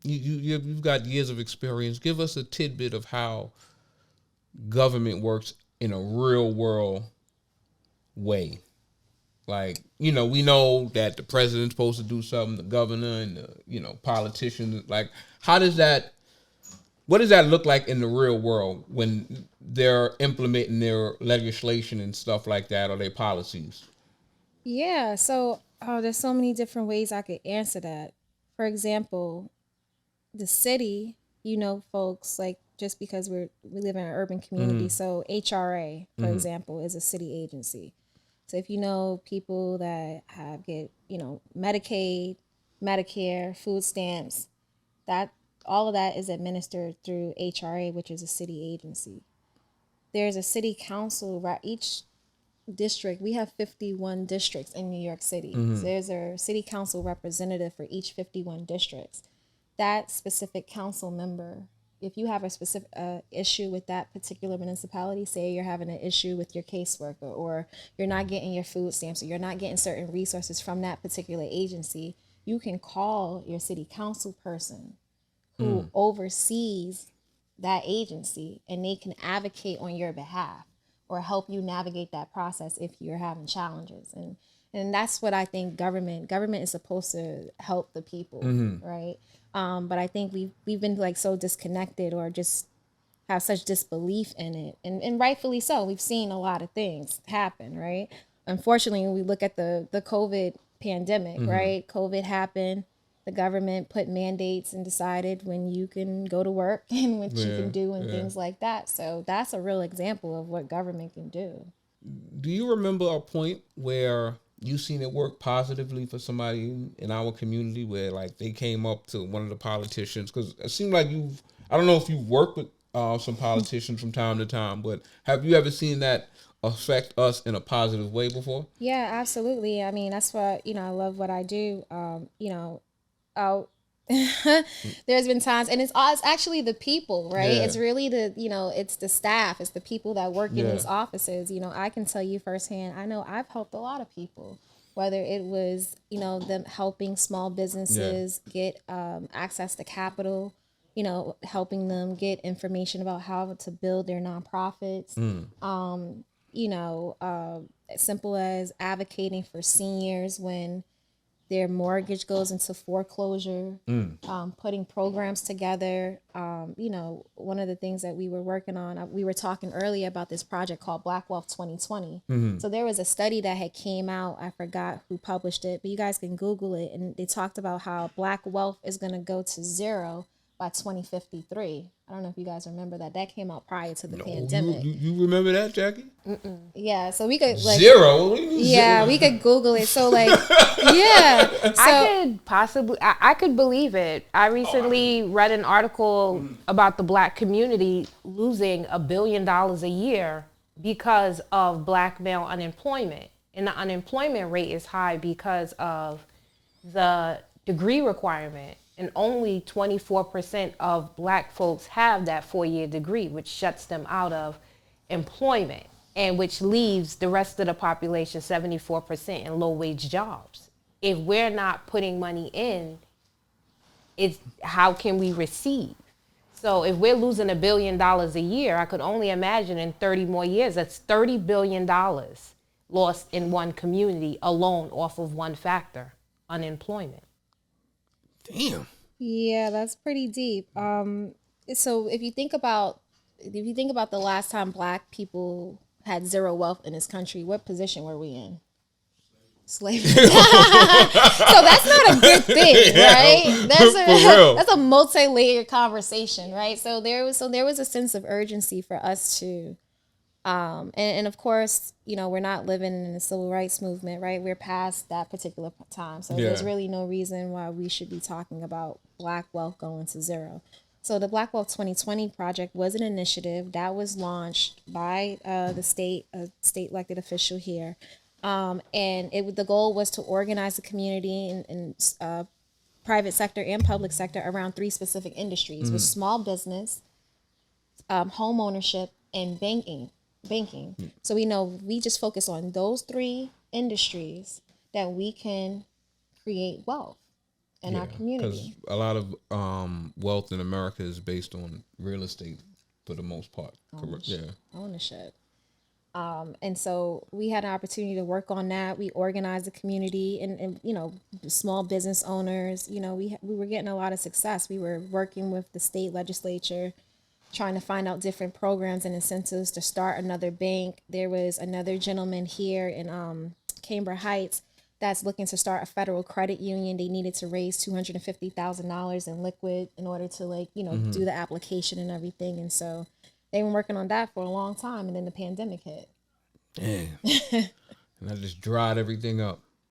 you've got years of experience. Give us a tidbit of how government works in a real world way. Like, we know that the president's supposed to do something, the governor and the, politicians. Like, what does that look like in the real world when they're implementing their legislation and stuff like that, or their policies? Yeah, so there's so many different ways I could answer that. For example, the city, folks, like just because we live in an urban community, so HRA, for example, is a city agency. So if you know people that get, Medicaid, Medicare, food stamps, that all of that is administered through HRA, which is a city agency. There's a city council, right? Each district, we have 51 districts in New York City. So there's a city council representative for each 51 districts. That specific council member, if you have a specific issue with that particular municipality, say you're having an issue with your caseworker, or you're not getting your food stamps, or you're not getting certain resources from that particular agency, you can call your city council person who oversees that agency, and they can advocate on your behalf or help you navigate that process if you're having challenges. And that's what I think government is supposed to help the people, right? But I think we've been like so disconnected, or just have such disbelief in it, and rightfully so. We've seen a lot of things happen, right? Unfortunately, when we look at the COVID pandemic, right? COVID happened. The government put mandates and decided when you can go to work and what you can do and things like that. So that's a real example of what government can do. Do you remember a point where you seen it work positively for somebody in our community, where like they came up to one of the politicians? Because it seemed like I don't know if you work with some politicians from time to time, but have you ever seen that affect us in a positive way before? Yeah, absolutely. I mean, that's what, I love what I do. Oh, there's been times, and it's actually the people, right? Yeah. It's really it's the staff, it's the people that work in Yeah. these offices. I can tell you firsthand, I know I've helped a lot of people, whether it was, them helping small businesses get access to capital, helping them get information about how to build their nonprofits. You know, simple as advocating for seniors when their mortgage goes into foreclosure, putting programs together. One of the things that we were working on, we were talking earlier about this project called Black Wealth 2020. So there was a study that had came out. I forgot who published it, but you guys can Google it. And they talked about how black wealth is going to go to zero by 2053. I don't know if you guys remember that. That came out prior to the pandemic. You remember that, Jackie? Yeah, so we could like Zero. What do you mean yeah, zero? we could Google it. So like yeah, so I could believe it. I recently read an article about the black community losing $1 billion a year because of black male unemployment. And the unemployment rate is high because of the degree requirement. And only 24% of black folks have that 4-year degree, which shuts them out of employment, and which leaves the rest of the population, 74%, in low-wage jobs. If we're not putting money in, it's how can we receive? So if we're losing $1 billion a year, I could only imagine in 30 more years, that's $30 billion lost in one community alone off of one factor, unemployment. Damn. yeah, that's pretty deep. So if you think about the last time black people had zero wealth in this country, what position were we in? Slavery. So that's not a good thing, right? That's real. that's a multi-layered conversation, right? So there was a sense of urgency for us to and of course, we're not living in the civil rights movement, right? We're past that particular time. So there's Yeah. really no reason why we should be talking about black wealth going to zero. So the Black Wealth 2020 project was an initiative that was launched by the state elected official here. And the goal was to organize the community in private sector and public sector around three specific industries: with small business, home ownership, and banking. So we know we just focus on those three industries that we can create wealth. in our Because community. a lot of wealth in America is based on real estate for the most part. Correct. Yeah. Ownership. And so we had an opportunity to work on that. We organized the community and you know, small business owners. You know, we were getting a lot of success. We were working with the state legislature, trying to find out different programs and incentives to start another bank. There was another gentleman here in Cambridge Heights that's looking to start a federal credit union. They needed to raise $250,000 in liquid in order to, like, you know, do the application and everything. And so they've been working on that for a long time, and then the pandemic hit. Damn. And I just dried everything up.